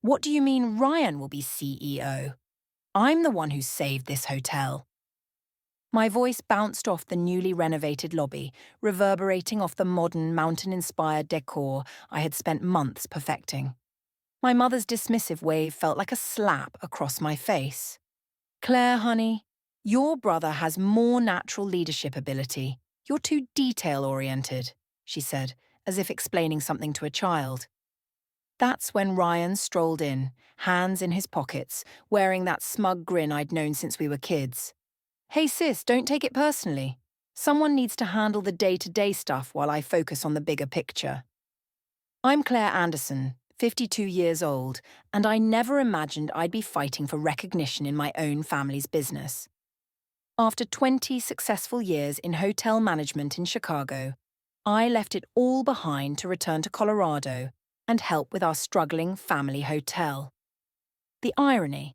What do you mean Ryan will be CEO? I'm the one who saved this hotel. My voice bounced off the newly renovated lobby, reverberating off the modern, mountain-inspired decor I had spent months perfecting. My mother's dismissive wave felt like a slap across my face. Claire, honey, your brother has more natural leadership ability. You're too detail-oriented, she said, as if explaining something to a child. That's when Ryan strolled in, hands in his pockets, wearing that smug grin I'd known since we were kids. Hey sis, don't take it personally. Someone needs to handle the day-to-day stuff while I focus on the bigger picture. I'm Claire Anderson, 52 years old, and I never imagined I'd be fighting for recognition in my own family's business. After 20 successful years in hotel management in Chicago, I left it all behind to return to Colorado and help with our struggling family hotel. The irony,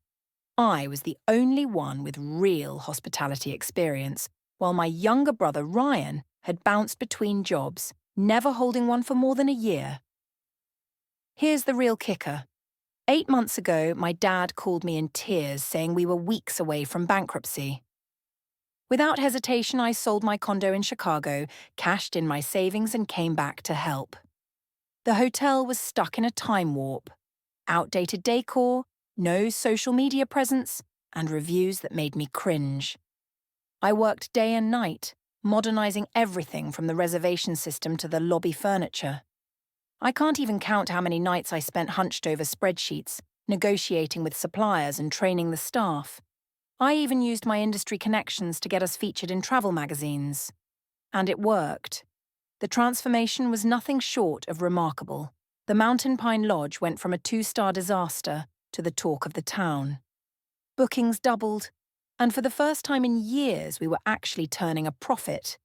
I was the only one with real hospitality experience, while my younger brother Ryan had bounced between jobs, never holding one for more than a year. Here's the real kicker. 8 months ago, my dad called me in tears saying we were weeks away from bankruptcy. Without hesitation, I sold my condo in Chicago, cashed in my savings and came back to help. The hotel was stuck in a time warp. Outdated decor, no social media presence, and reviews that made me cringe. I worked day and night, modernizing everything from the reservation system to the lobby furniture. I can't even count how many nights I spent hunched over spreadsheets, negotiating with suppliers and training the staff. I even used my industry connections to get us featured in travel magazines. And it worked. The transformation was nothing short of remarkable. The Mountain Pine Lodge went from a 2-star disaster to the talk of the town. Bookings doubled, and for the first time in years we were actually turning a profit.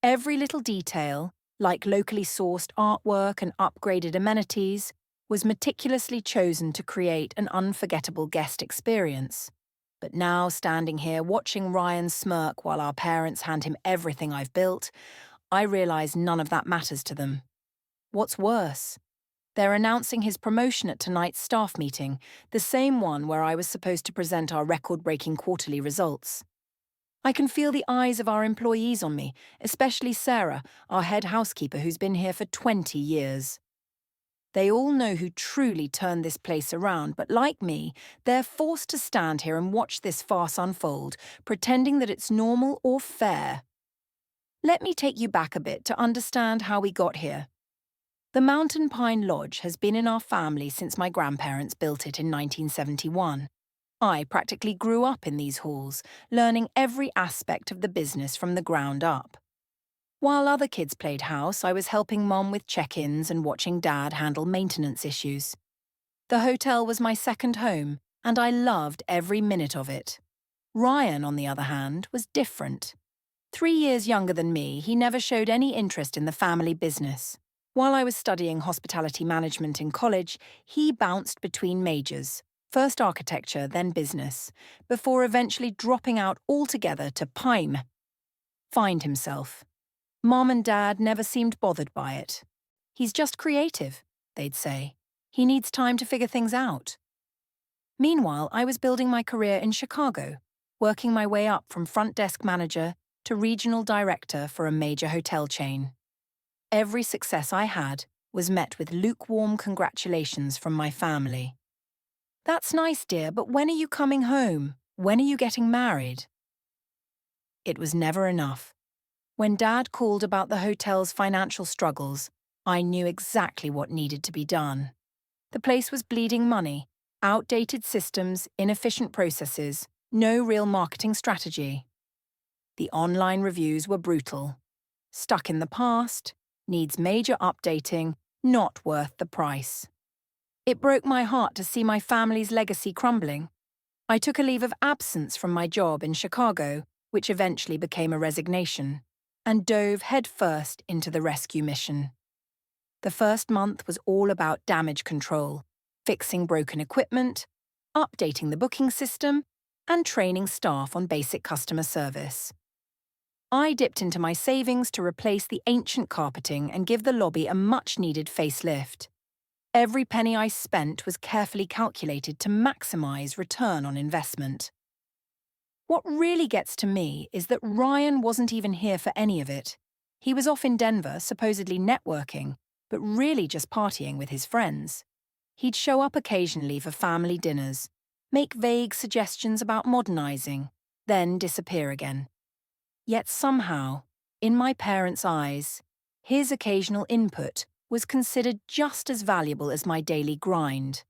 Every little detail, like locally sourced artwork and upgraded amenities, was meticulously chosen to create an unforgettable guest experience. But now, standing here watching Ryan smirk while our parents hand him everything I've built, I realize none of that matters to them. What's worse? They're announcing his promotion at tonight's staff meeting, the same one where I was supposed to present our record-breaking quarterly results. I can feel the eyes of our employees on me, especially Sarah, our head housekeeper who's been here for 20 years. They all know who truly turned this place around, but like me, they're forced to stand here and watch this farce unfold, pretending that it's normal or fair. Let me take you back a bit to understand how we got here. The Mountain Pine Lodge has been in our family since my grandparents built it in 1971. I practically grew up in these halls, learning every aspect of the business from the ground up. While other kids played house, I was helping Mom with check-ins and watching Dad handle maintenance issues. The hotel was my second home, and I loved every minute of it. Ryan, on the other hand, was different. 3 years younger than me, he never showed any interest in the family business. While I was studying hospitality management in college, he bounced between majors, first architecture, then business, before eventually dropping out altogether to find himself. Mom and Dad never seemed bothered by it. He's just creative, they'd say. He needs time to figure things out. Meanwhile, I was building my career in Chicago, working my way up from front desk manager to regional director for a major hotel chain. Every success I had was met with lukewarm congratulations from my family. That's nice, dear, but when are you coming home? When are you getting married? It was never enough. When Dad called about the hotel's financial struggles, I knew exactly what needed to be done. The place was bleeding money, outdated systems, inefficient processes, no real marketing strategy. The online reviews were brutal. Stuck in the past, needs major updating, not worth the price. It broke my heart to see my family's legacy crumbling. I took a leave of absence from my job in Chicago, which eventually became a resignation, and dove headfirst into the rescue mission. The first month was all about damage control, fixing broken equipment, updating the booking system, and training staff on basic customer service. I dipped into my savings to replace the ancient carpeting and give the lobby a much-needed facelift. Every penny I spent was carefully calculated to maximize return on investment. What really gets to me is that Ryan wasn't even here for any of it. He was off in Denver, supposedly networking, but really just partying with his friends. He'd show up occasionally for family dinners, make vague suggestions about modernizing, then disappear again. Yet somehow, in my parents' eyes, his occasional input was considered just as valuable as my daily grind.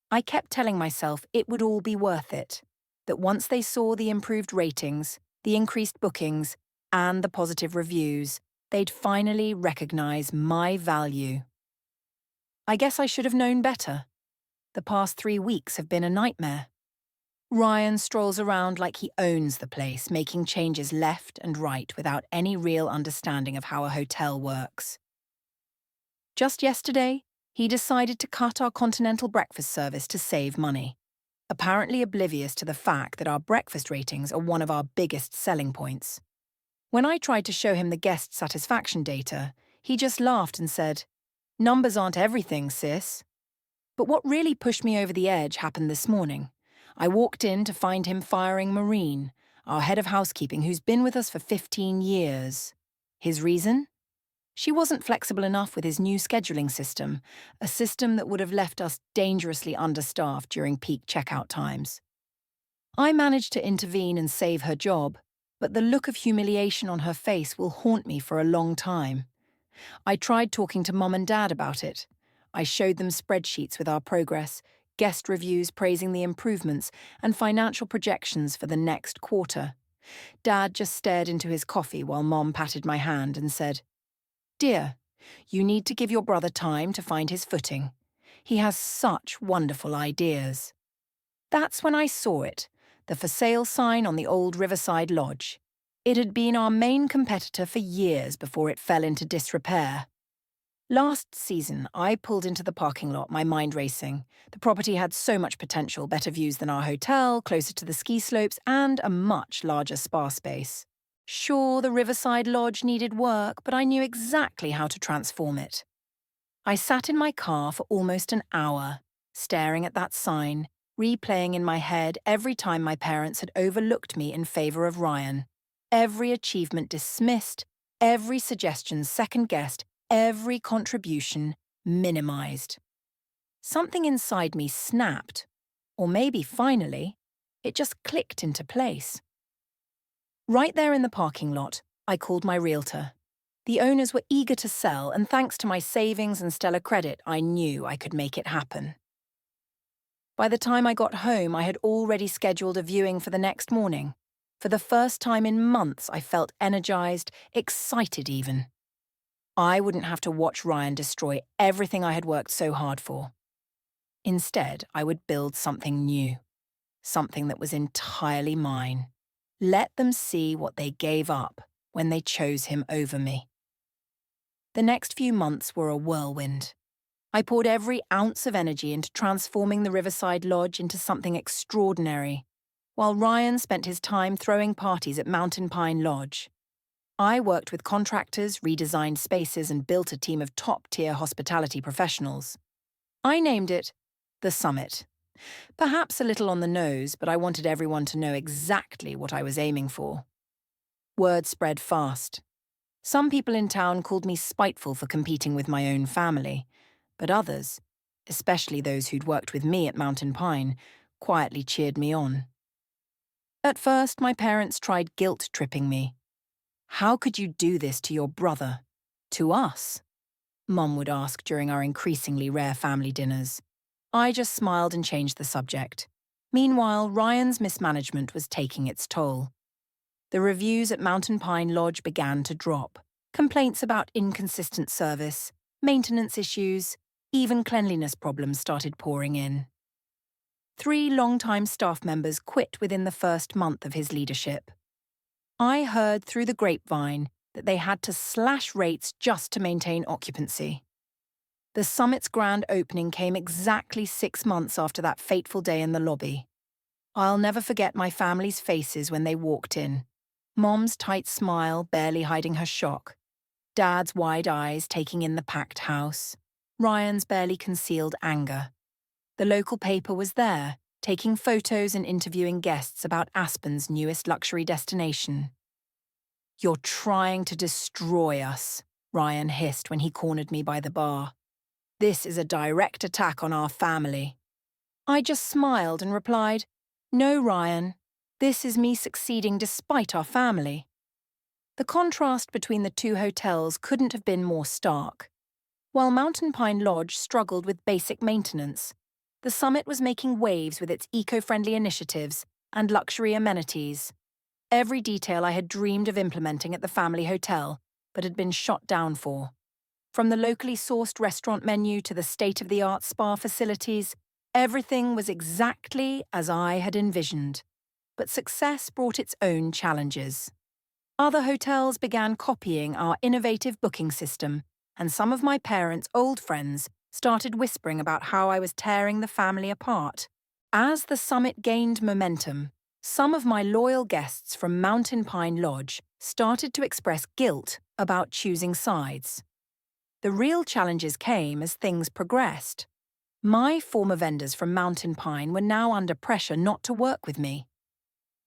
I kept telling myself it would all be worth it, that once they saw the improved ratings, the increased bookings, and the positive reviews, they'd finally recognize my value. I guess I should have known better. The past 3 weeks have been a nightmare. Ryan strolls around like he owns the place, making changes left and right without any real understanding of how a hotel works. Just yesterday, he decided to cut our continental breakfast service to save money, apparently oblivious to the fact that our breakfast ratings are one of our biggest selling points. When I tried to show him the guest satisfaction data, he just laughed and said, "Numbers aren't everything, sis." But what really pushed me over the edge happened this morning. I walked in to find him firing Maureen, our head of housekeeping who's been with us for 15 years. His reason? She wasn't flexible enough with his new scheduling system, a system that would have left us dangerously understaffed during peak checkout times. I managed to intervene and save her job, but the look of humiliation on her face will haunt me for a long time. I tried talking to Mum and Dad about it. I showed them spreadsheets with our progress, guest reviews praising the improvements, and financial projections for the next quarter. Dad just stared into his coffee while Mom patted my hand and said, "Dear, you need to give your brother time to find his footing. He has such wonderful ideas." That's when I saw it, the for sale sign on the old Riverside Lodge. It had been our main competitor for years before it fell into disrepair. Last season, I pulled into the parking lot, my mind racing. The property had so much potential, better views than our hotel, closer to the ski slopes, and a much larger spa space. Sure, the Riverside Lodge needed work, but I knew exactly how to transform it. I sat in my car for almost an hour, staring at that sign, replaying in my head every time my parents had overlooked me in favor of Ryan. Every achievement dismissed, every suggestion second-guessed, every contribution minimized. Something inside me snapped, or maybe finally, it just clicked into place. Right there in the parking lot, I called my realtor. The owners were eager to sell, and thanks to my savings and stellar credit, I knew I could make it happen. By the time I got home, I had already scheduled a viewing for the next morning. For the first time in months, I felt energized, excited even. I wouldn't have to watch Ryan destroy everything I had worked so hard for. Instead, I would build something new, something that was entirely mine. Let them see what they gave up when they chose him over me. The next few months were a whirlwind. I poured every ounce of energy into transforming the Riverside Lodge into something extraordinary, while Ryan spent his time throwing parties at Mountain Pine Lodge. I worked with contractors, redesigned spaces, and built a team of top-tier hospitality professionals. I named it The Summit. Perhaps a little on the nose, but I wanted everyone to know exactly what I was aiming for. Word spread fast. Some people in town called me spiteful for competing with my own family, but others, especially those who'd worked with me at Mountain Pine, quietly cheered me on. At first, my parents tried guilt-tripping me. "How could you do this to your brother? To us?" Mum would ask during our increasingly rare family dinners. I just smiled and changed the subject. Meanwhile, Ryan's mismanagement was taking its toll. The reviews at Mountain Pine Lodge began to drop. Complaints about inconsistent service, maintenance issues, even cleanliness problems started pouring in. 3 longtime staff members quit within the first month of his leadership. I heard through the grapevine that they had to slash rates just to maintain occupancy. The summit's grand opening came exactly 6 months after that fateful day in the lobby. I'll never forget my family's faces when they walked in. Mom's tight smile barely hiding her shock. Dad's wide eyes taking in the packed house. Ryan's barely concealed anger. The local paper was there, taking photos and interviewing guests about Aspen's newest luxury destination. "You're trying to destroy us," Ryan hissed when he cornered me by the bar. "This is a direct attack on our family." I just smiled and replied, "No, Ryan. This is me succeeding despite our family." The contrast between the two hotels couldn't have been more stark. While Mountain Pine Lodge struggled with basic maintenance, the Summit was making waves with its eco-friendly initiatives and luxury amenities. Every detail I had dreamed of implementing at the family hotel, but had been shot down for. From the locally sourced restaurant menu to the state-of-the-art spa facilities, everything was exactly as I had envisioned. But success brought its own challenges. Other hotels began copying our innovative booking system, and some of my parents' old friends started whispering about how I was tearing the family apart. As the Summit gained momentum, some of my loyal guests from Mountain Pine Lodge started to express guilt about choosing sides. The real challenges came as things progressed. My former vendors from Mountain Pine were now under pressure not to work with me.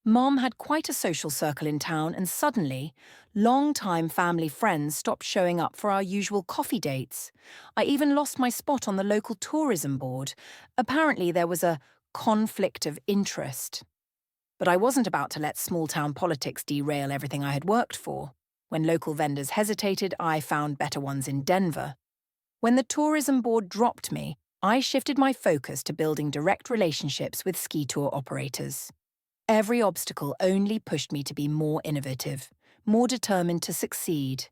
Mom had quite a social circle in town, and suddenly, long-time family friends stopped showing up for our usual coffee dates. I even lost my spot on the local tourism board. Apparently there was a conflict of interest. But I wasn't about to let small-town politics derail everything I had worked for. When local vendors hesitated, I found better ones in Denver. When the tourism board dropped me, I shifted my focus to building direct relationships with ski tour operators. Every obstacle only pushed me to be more innovative, more determined to succeed.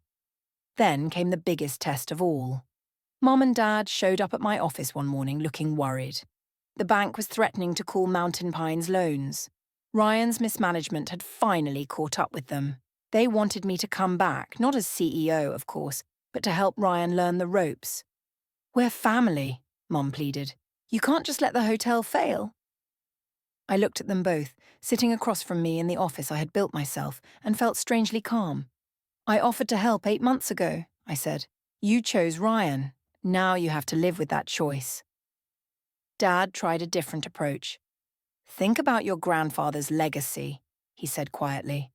Then came the biggest test of all. Mom and Dad showed up at my office one morning looking worried. The bank was threatening to call Mountain Pine's loans. Ryan's mismanagement had finally caught up with them. They wanted me to come back, not as CEO, of course, but to help Ryan learn the ropes. "We're family," Mom pleaded. "You can't just let the hotel fail." I looked at them both, sitting across from me in the office I had built myself, and felt strangely calm. "I offered to help 8 months ago," I said. "You chose Ryan. Now you have to live with that choice." Dad tried a different approach. "Think about your grandfather's legacy," he said quietly.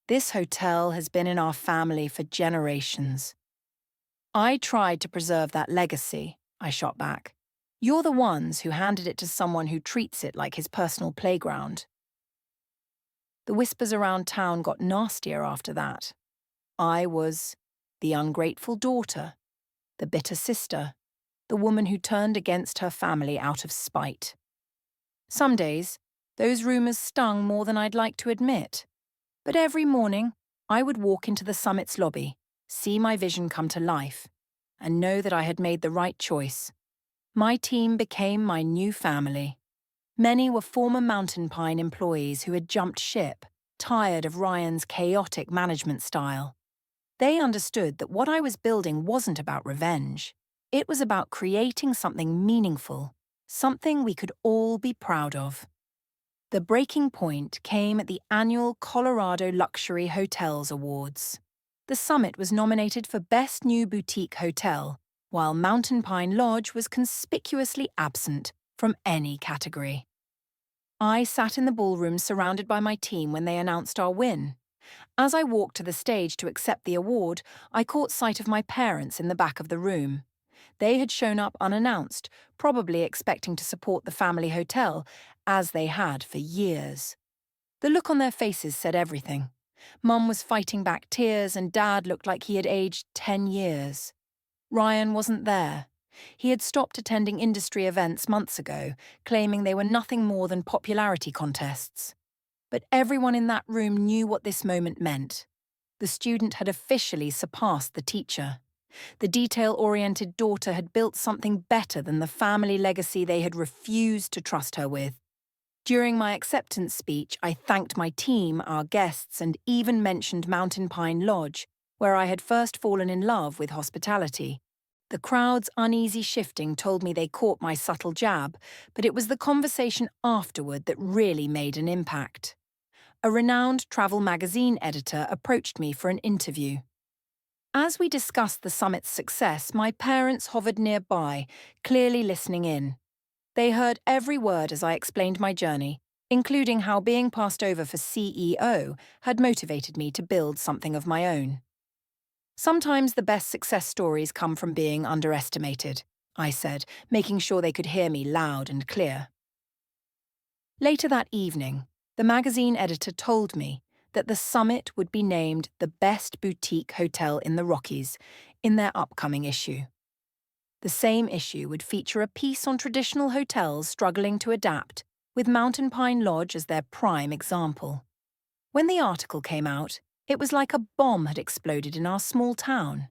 "This hotel has been in our family for generations." "I tried to preserve that legacy," I shot back. "You're the ones who handed it to someone who treats it like his personal playground." The whispers around town got nastier after that. I was the ungrateful daughter, the bitter sister, the woman who turned against her family out of spite. Some days, those rumors stung more than I'd like to admit. But every morning, I would walk into the Summit's lobby, see my vision come to life, and know that I had made the right choice. My team became my new family. Many were former Mountain Pine employees who had jumped ship, tired of Ryan's chaotic management style. They understood that what I was building wasn't about revenge. It was about creating something meaningful, something we could all be proud of. The breaking point came at the annual Colorado Luxury Hotels Awards. The Summit was nominated for Best New Boutique Hotel, while Mountain Pine Lodge was conspicuously absent from any category. I sat in the ballroom surrounded by my team when they announced our win. As I walked to the stage to accept the award, I caught sight of my parents in the back of the room. They had shown up unannounced, probably expecting to support the family hotel, as they had for years. The look on their faces said everything. Mum was fighting back tears, and Dad looked like he had aged 10 years. Ryan wasn't there. He had stopped attending industry events months ago, claiming they were nothing more than popularity contests. But everyone in that room knew what this moment meant. The student had officially surpassed the teacher. The detail-oriented daughter had built something better than the family legacy they had refused to trust her with. During my acceptance speech, I thanked my team, our guests, and even mentioned Mountain Pine Lodge, where I had first fallen in love with hospitality. The crowd's uneasy shifting told me they caught my subtle jab, but it was the conversation afterward that really made an impact. A renowned travel magazine editor approached me for an interview. As we discussed the summit's success, my parents hovered nearby, clearly listening in. They heard every word as I explained my journey, including how being passed over for CEO had motivated me to build something of my own. Sometimes the best success stories come from being underestimated, I said, making sure they could hear me loud and clear. Later that evening, the magazine editor told me that the summit would be named the best boutique hotel in the Rockies in their upcoming issue. The same issue would feature a piece on traditional hotels struggling to adapt, with Mountain Pine Lodge as their prime example. When the article came out, it was like a bomb had exploded in our small town.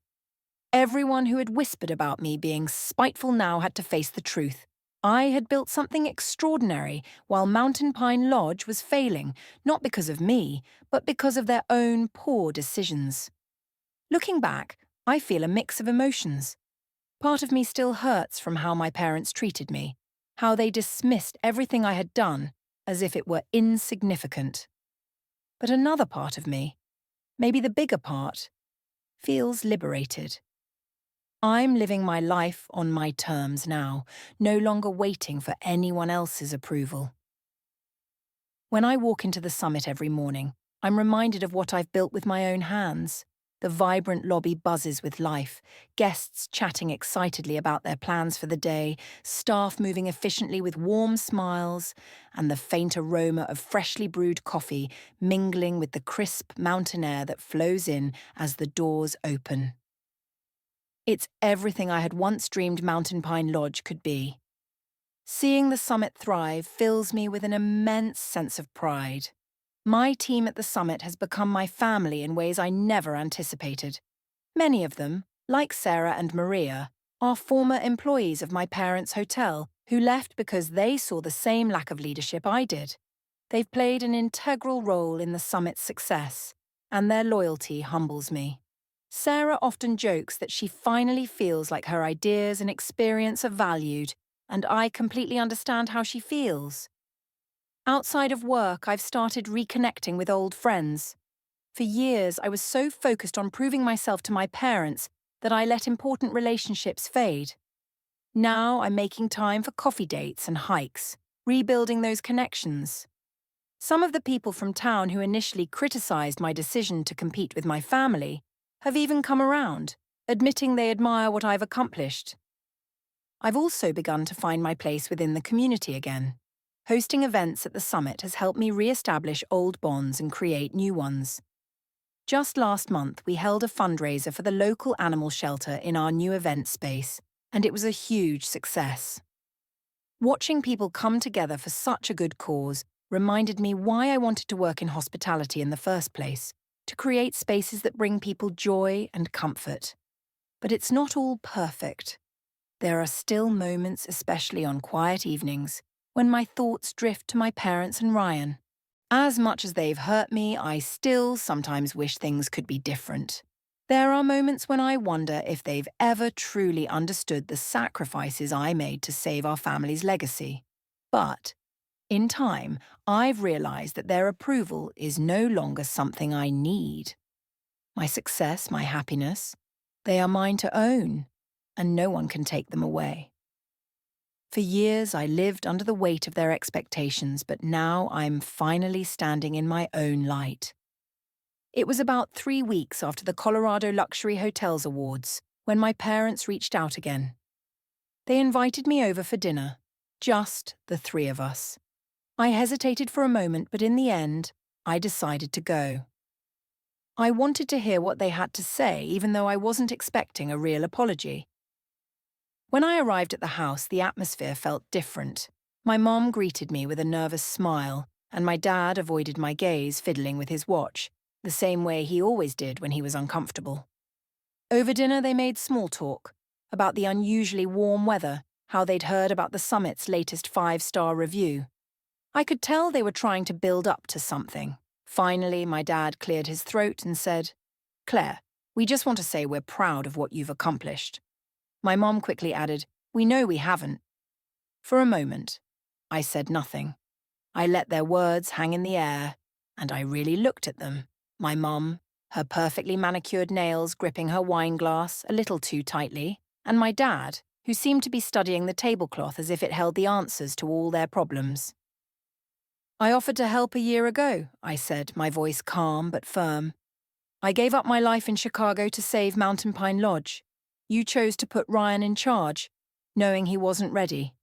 Everyone who had whispered about me being spiteful now had to face the truth. I had built something extraordinary while Mountain Pine Lodge was failing, not because of me, but because of their own poor decisions. Looking back, I feel a mix of emotions. Part of me still hurts from how my parents treated me, how they dismissed everything I had done as if it were insignificant. But another part of me, maybe the bigger part, feels liberated. I'm living my life on my terms now, no longer waiting for anyone else's approval. When I walk into the summit every morning, I'm reminded of what I've built with my own hands. The vibrant lobby buzzes with life, guests chatting excitedly about their plans for the day, staff moving efficiently with warm smiles, and the faint aroma of freshly brewed coffee mingling with the crisp mountain air that flows in as the doors open. It's everything I had once dreamed Mountain Pine Lodge could be. Seeing the summit thrive fills me with an immense sense of pride. My team at the summit has become my family in ways I never anticipated. Many of them, like Sarah and Maria, are former employees of my parents' hotel who left because they saw the same lack of leadership I did. They've played an integral role in the summit's success, and their loyalty humbles me. Sarah often jokes that she finally feels like her ideas and experience are valued, and I completely understand how she feels. Outside of work, I've started reconnecting with old friends. For years, I was so focused on proving myself to my parents that I let important relationships fade. Now I'm making time for coffee dates and hikes, rebuilding those connections. Some of the people from town who initially criticized my decision to compete with my family have even come around, admitting they admire what I've accomplished. I've also begun to find my place within the community again. Hosting events at the summit has helped me re-establish old bonds and create new ones. Just last month, we held a fundraiser for the local animal shelter in our new event space, and it was a huge success. Watching people come together for such a good cause reminded me why I wanted to work in hospitality in the first place, to create spaces that bring people joy and comfort. But it's not all perfect. There are still moments, especially on quiet evenings, when my thoughts drift to my parents and Ryan. As much as they've hurt me, I still sometimes wish things could be different. There are moments when I wonder if they've ever truly understood the sacrifices I made to save our family's legacy. But, in time, I've realized that their approval is no longer something I need. My success, my happiness, they are mine to own, and no one can take them away. For years, I lived under the weight of their expectations, but now I'm finally standing in my own light. It was about 3 weeks after the Colorado Luxury Hotels Awards when my parents reached out again. They invited me over for dinner, just the three of us. I hesitated for a moment, but in the end, I decided to go. I wanted to hear what they had to say, even though I wasn't expecting a real apology. When I arrived at the house, the atmosphere felt different. My mom greeted me with a nervous smile, and my dad avoided my gaze, fiddling with his watch, the same way he always did when he was uncomfortable. Over dinner, they made small talk about the unusually warm weather, how they'd heard about the summit's latest 5-star review. I could tell they were trying to build up to something. Finally, my dad cleared his throat and said, "Claire, we just want to say we're proud of what you've accomplished." My mom quickly added, "We know we haven't." For a moment, I said nothing. I let their words hang in the air, and I really looked at them, my mom her perfectly manicured nails gripping her wine glass a little too tightly, and my dad, who seemed to be studying the tablecloth as if it held the answers to all their problems. "I offered to help a year ago," I said, my voice calm but firm. "I gave up my life in Chicago to save Mountain Pine Lodge. You chose to put Ryan in charge, knowing he wasn't ready."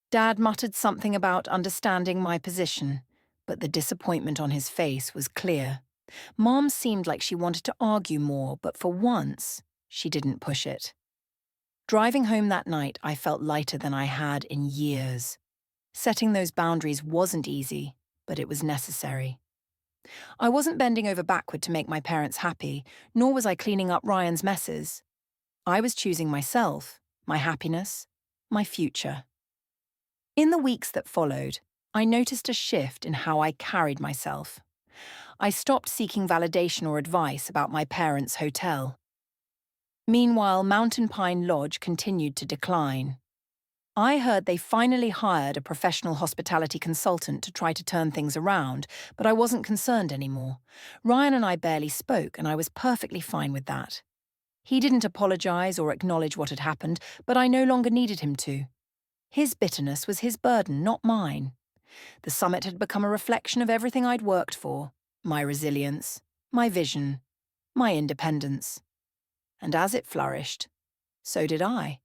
Dad muttered something about understanding my position, but the disappointment on his face was clear. Mom seemed like she wanted to argue more, but for once, she didn't push it. Driving home that night, I felt lighter than I had in years. Setting those boundaries wasn't easy, but it was necessary. I wasn't bending over backward to make my parents happy, nor was I cleaning up Ryan's messes. I was choosing myself, my happiness, my future. In the weeks that followed, I noticed a shift in how I carried myself. I stopped seeking validation or advice about my parents' hotel. Meanwhile, Mountain Pine Lodge continued to decline. I heard they finally hired a professional hospitality consultant to try to turn things around, but I wasn't concerned anymore. Ryan and I barely spoke, and I was perfectly fine with that. He didn't apologize or acknowledge what had happened, but I no longer needed him to. His bitterness was his burden, not mine. The summit had become a reflection of everything I'd worked for: my resilience, my vision, my independence. And as it flourished, so did I.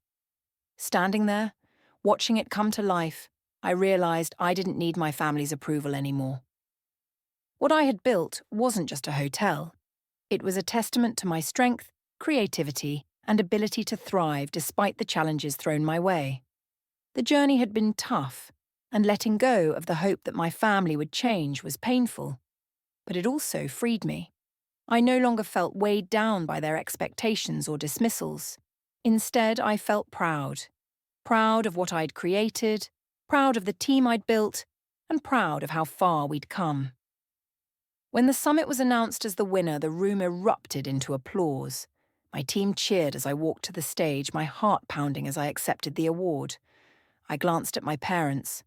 Standing there, watching it come to life, I realized I didn't need my family's approval anymore. What I had built wasn't just a hotel. It was a testament to my strength, creativity, and ability to thrive despite the challenges thrown my way. The journey had been tough, and letting go of the hope that my family would change was painful. But it also freed me. I no longer felt weighed down by their expectations or dismissals. Instead, I felt proud. Proud of what I'd created, proud of the team I'd built, and proud of how far we'd come. When the summit was announced as the winner, the room erupted into applause. My team cheered as I walked to the stage, my heart pounding as I accepted the award. I glanced at my parents.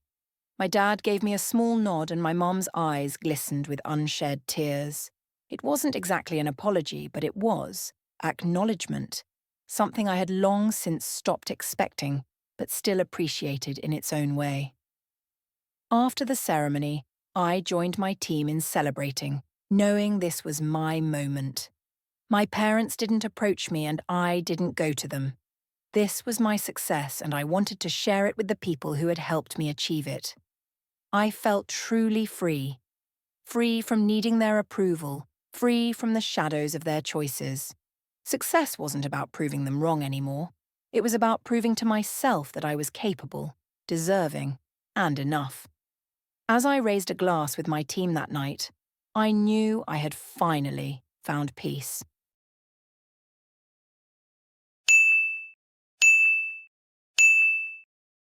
My dad gave me a small nod and my mom's eyes glistened with unshed tears. It wasn't exactly an apology, but it was acknowledgement, something I had long since stopped expecting, but still appreciated in its own way. After the ceremony, I joined my team in celebrating, knowing this was my moment. My parents didn't approach me and I didn't go to them. This was my success and I wanted to share it with the people who had helped me achieve it. I felt truly free. Free from needing their approval, free from the shadows of their choices. Success wasn't about proving them wrong anymore. It was about proving to myself that I was capable, deserving, and enough. As I raised a glass with my team that night, I knew I had finally found peace.